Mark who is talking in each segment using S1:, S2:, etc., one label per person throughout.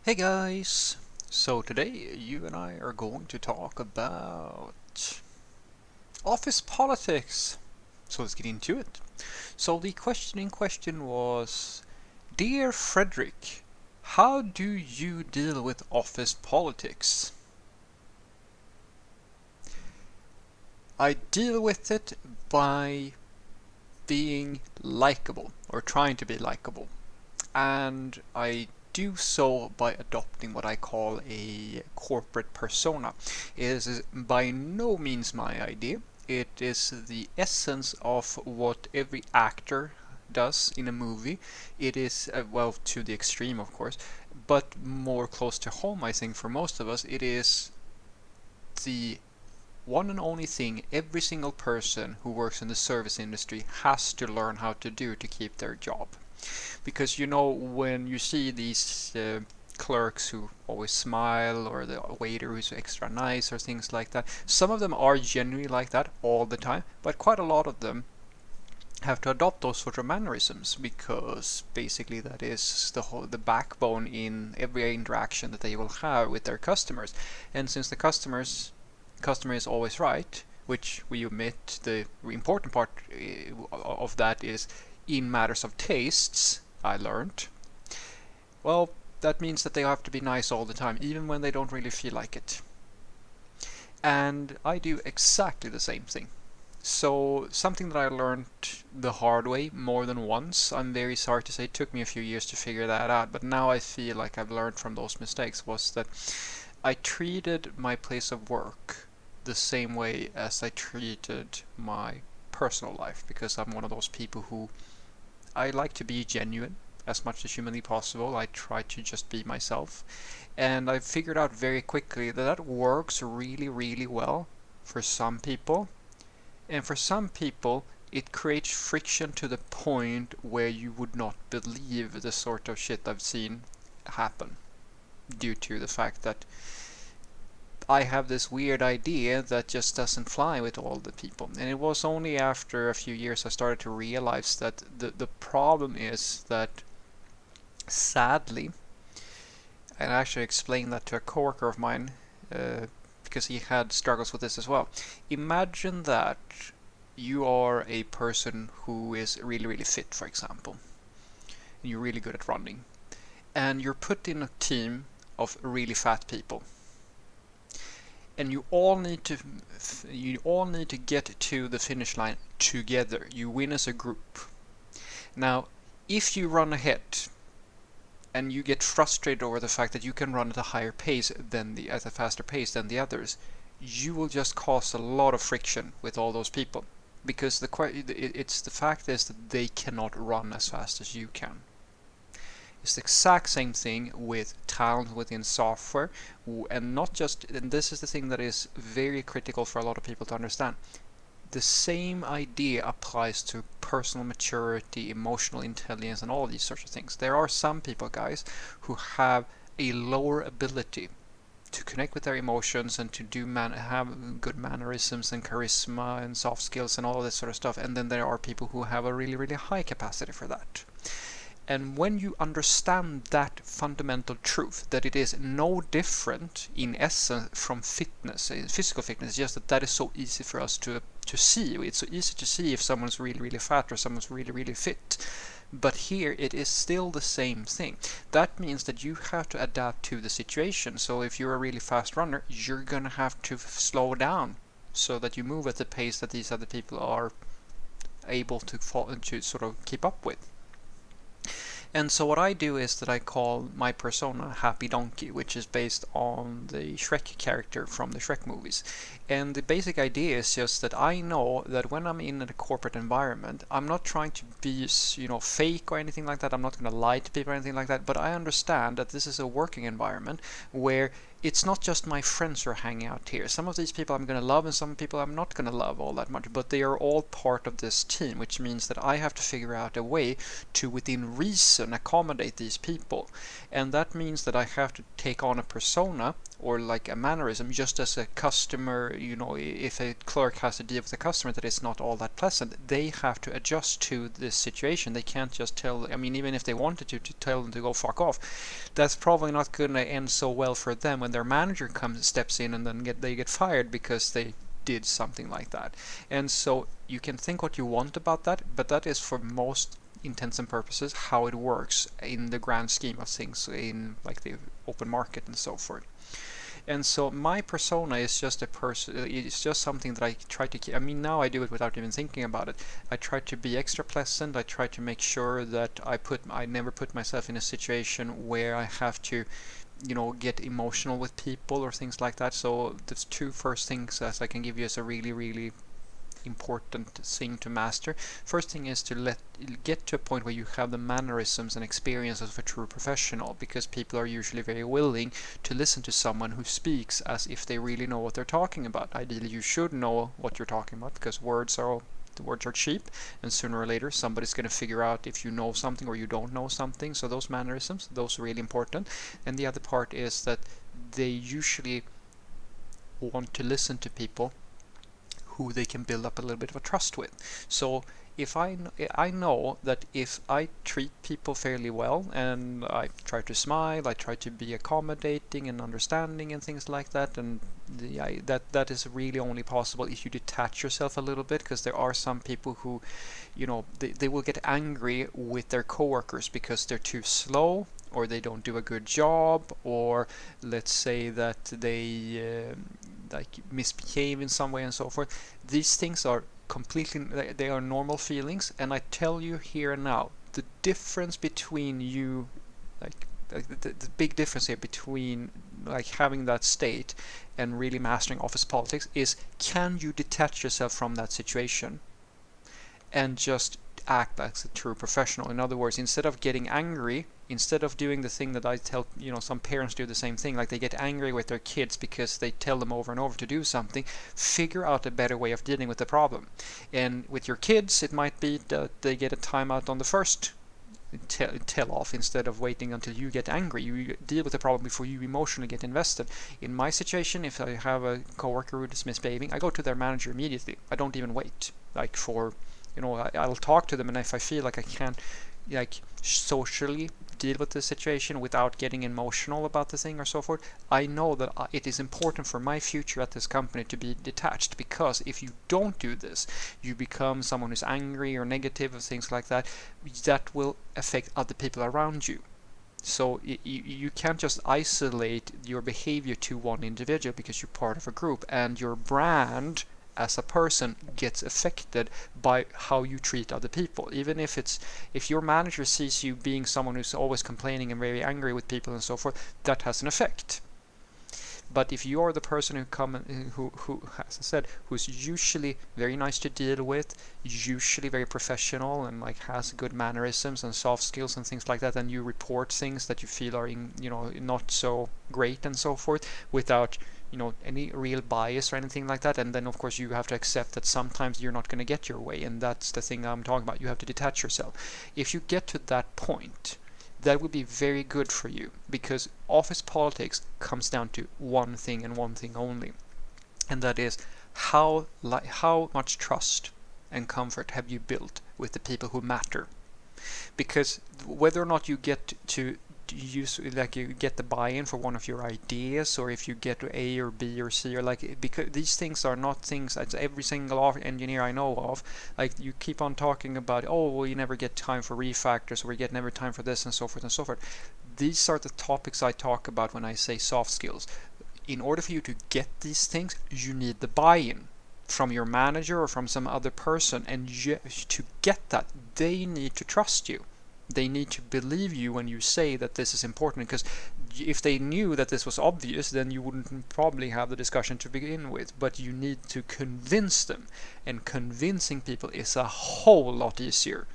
S1: Hey guys! So today you and I are going to talk about office politics. So let's get into it. So the question in question was, Dear Frederick, how do you deal with office politics? I deal with it by being likable, or trying to be likable. And I do so by adopting what I call a corporate persona. It is by no means my idea. It is the essence of what every actor does in a movie. It is, well, to the extreme, of course, but more close to home, I think, for most of us. It is the one and only thing every single person who works in the service industry has to learn how to do to keep their job. Because when you see these clerks who always smile, or the waiter who's extra nice, or things like that, some of them are genuinely like that all the time, but quite a lot of them have to adopt those sort of mannerisms, because basically that is the backbone in every interaction that they will have with their customers. And since the customer is always right, which we admit the important part of that is in matters of tastes, I learned, well, that means that they have to be nice all the time, even when they don't really feel like it. And I do exactly the same thing. So, something that I learned the hard way more than once, I'm very sorry to say it took me a few years to figure that out, but now I feel like I've learned from those mistakes, was that I treated my place of work the same way as I treated my personal life, because I'm one of those people who I like to be genuine as much as humanly possible. I try to just be myself. And I figured out very quickly that that works really, really well for some people. And for some people, it creates friction to the point where you would not believe the sort of shit I've seen happen, due to the fact that I have this weird idea that just doesn't fly with all the people. And it was only after a few years I started to realize that the problem is that, sadly, and I actually explained that to a coworker of mine, because he had struggles with this as well. Imagine that you are a person who is really, really fit, for example, and you're really good at running, and you're put in a team of really fat people, and you all need to get to the finish line together. You win as a group. Now, if you run ahead and you get frustrated over the fact that you can run at a faster pace than the others, you will just cause a lot of friction with all those people, because the fact is that they cannot run as fast as you can. It's the exact same thing with talent within software, and not just. And this is the thing that is very critical for a lot of people to understand. The same idea applies to personal maturity, emotional intelligence, and all these sorts of things. There are some people, guys, who have a lower ability to connect with their emotions and to have good mannerisms and charisma and soft skills and all this sort of stuff. And then there are people who have a really, really high capacity for that. And when you understand that fundamental truth, that it is no different in essence from fitness, physical fitness, just that is so easy for us to see. It's so easy to see if someone's really, really fat or someone's really, really fit. But here it is still the same thing. That means that you have to adapt to the situation. So if you're a really fast runner, you're going to have to slow down so that you move at the pace that these other people are able to sort of keep up with. And so what I do is that I call my persona Happy Donkey, which is based on the Shrek character from the Shrek movies. And the basic idea is just that I know that when I'm in a corporate environment, I'm not trying to be, fake or anything like that. I'm not going to lie to people or anything like that. But I understand that this is a working environment where it's not just my friends who are hanging out here. Some of these people I'm going to love, and some people I'm not going to love all that much, but they are all part of this team, which means that I have to figure out a way to, within reason, accommodate these people. And that means that I have to take on a persona or like a mannerism, just as a customer, if a clerk has to deal with a customer that is not all that pleasant, they have to adjust to this situation. They can't just tell, I mean, even if they wanted to tell them to go fuck off, that's probably not going to end so well for them when their manager steps in and then they get fired because they did something like that. And so you can think what you want about that, but that is for most intents and purposes how it works in the grand scheme of things in like the open market and so forth. And so my persona is just a person. It's just something that I try to keep. I mean, now I do it without even thinking about it. I try to be extra pleasant. I try to make sure that I never put myself in a situation where I have to, get emotional with people or things like that. So the two first things as I can give you as a really, really important thing to master. First thing is to get to a point where you have the mannerisms and experience of a true professional, because people are usually very willing to listen to someone who speaks as if they really know what they're talking about. Ideally, you should know what you're talking about, because the words are cheap, and sooner or later somebody's going to figure out if you know something or you don't know something. So those mannerisms, those are really important. And the other part is that they usually want to listen to people who they can build up a little bit of a trust with. So if I know that if I treat people fairly well and I try to smile, I try to be accommodating and understanding and things like that, and that is really only possible if you detach yourself a little bit, because there are some people who, they will get angry with their coworkers because they're too slow, or they don't do a good job, or let's say that they like misbehave in some way and so forth. These things are completely, they are normal feelings, and I tell you here and now, the difference between you, the big difference here between like having that state and really mastering office politics is, can you detach yourself from that situation and just act as a true professional? In other words, instead of getting angry, instead of doing the thing that I tell, some parents do the same thing, like they get angry with their kids because they tell them over and over to do something, figure out a better way of dealing with the problem. And with your kids, it might be that they get a timeout on the first tell off instead of waiting until you get angry. You deal with the problem before you emotionally get invested. In my situation, if I have a coworker who is misbehaving, I go to their manager immediately. I don't even wait. Like for, I'll talk to them, and if I feel like I can't like socially deal with the situation without getting emotional about the thing or so forth, I know that it is important for my future at this company to be detached, because if you don't do this, you become someone who's angry or negative or things like that. That will affect other people around you. So you can't just isolate your behavior to one individual, because you're part of a group, and your brand as a person gets affected by how you treat other people. Even if your manager sees you being someone who's always complaining and very angry with people and so forth, that has an effect. But if you're the person who, as I said, who's usually very nice to deal with, usually very professional, and like has good mannerisms and soft skills and things like that, and you report things that you feel are not so great and so forth, without any real bias or anything like that, and then of course you have to accept that sometimes you're not going to get your way, and that's the thing I'm talking about. You have to detach yourself. If you get to that point, that would be very good for you, because office politics comes down to one thing and one thing only, and that is how much trust and comfort have you built with the people who matter. Because whether or not you get to use, like, you get the buy-in for one of your ideas, or if you get to A or B or C, or like, because these things are not things that every single engineer I know of, like, you keep on talking about, oh well, you never get time for refactors, or we get never time for this and so forth and so forth. These are the topics I talk about when I say soft skills. In order for you to get these things, you need the buy-in from your manager or from some other person, and to get that, they need to trust you. They need to believe you when you say that this is important, because if they knew that this was obvious, then you wouldn't probably have the discussion to begin with. But you need to convince them, and convincing people is a whole lot easier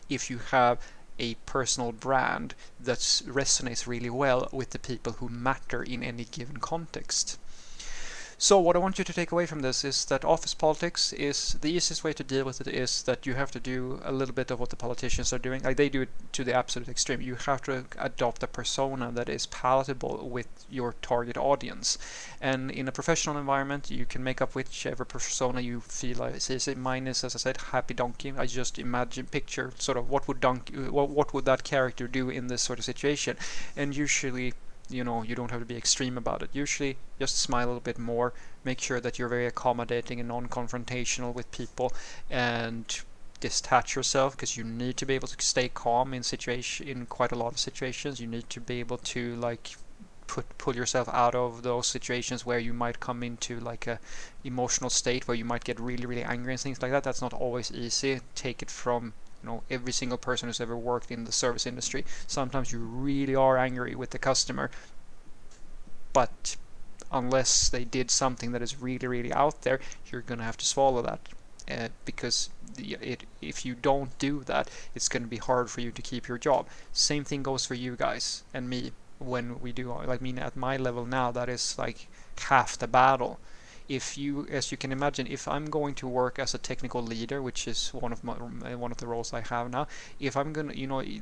S1: if you have a personal brand that resonates really well with the people who matter in any given context. So what I want you to take away from this is that office politics is the easiest way to deal with it is that you have to do a little bit of what the politicians are doing. Like they do it to the absolute extreme. You have to adopt a persona that is palatable with your target audience. And in a professional environment, you can make up whichever persona you feel like. Say mine is, as I said, happy donkey. I just picture sort of what would that character do in this sort of situation. And usually, you don't have to be extreme about it. Usually, just smile a little bit more, make sure that you're very accommodating and non-confrontational with people, and detach yourself, because you need to be able to stay calm in quite a lot of situations. You need to be able to pull yourself out of those situations where you might come into like a emotional state where you might get really really angry and things like that. That's not always easy. Take it from every single person who's ever worked in the service industry. Sometimes you really are angry with the customer, but unless they did something that is really really out there, you're gonna have to swallow that, because if you don't do that, it's going to be hard for you to keep your job. Same thing goes for you guys and me. When we do, like, me at my level now, that is like half the battle. If you, as you can imagine, if I'm going to work as a technical leader, which is one of the roles I have now, if I'm gonna,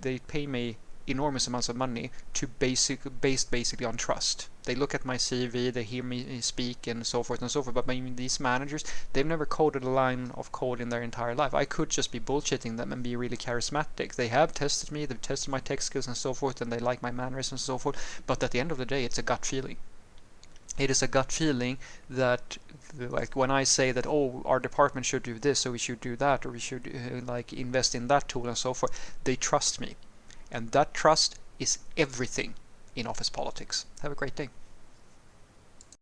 S1: they pay me enormous amounts of money to based basically on trust. They look at my CV, they hear me speak, and so forth and so forth. But I mean, these managers, they've never coded a line of code in their entire life. I could just be bullshitting them and be really charismatic. They have tested me, they've tested my tech skills and so forth, and they like my mannerisms and so forth. But at the end of the day, it's a gut feeling. It is a gut feeling that, like, when I say that, oh, our department should do this, or we should do that, or we should invest in that tool and so forth, they trust me. And that trust is everything in office politics. Have a great day.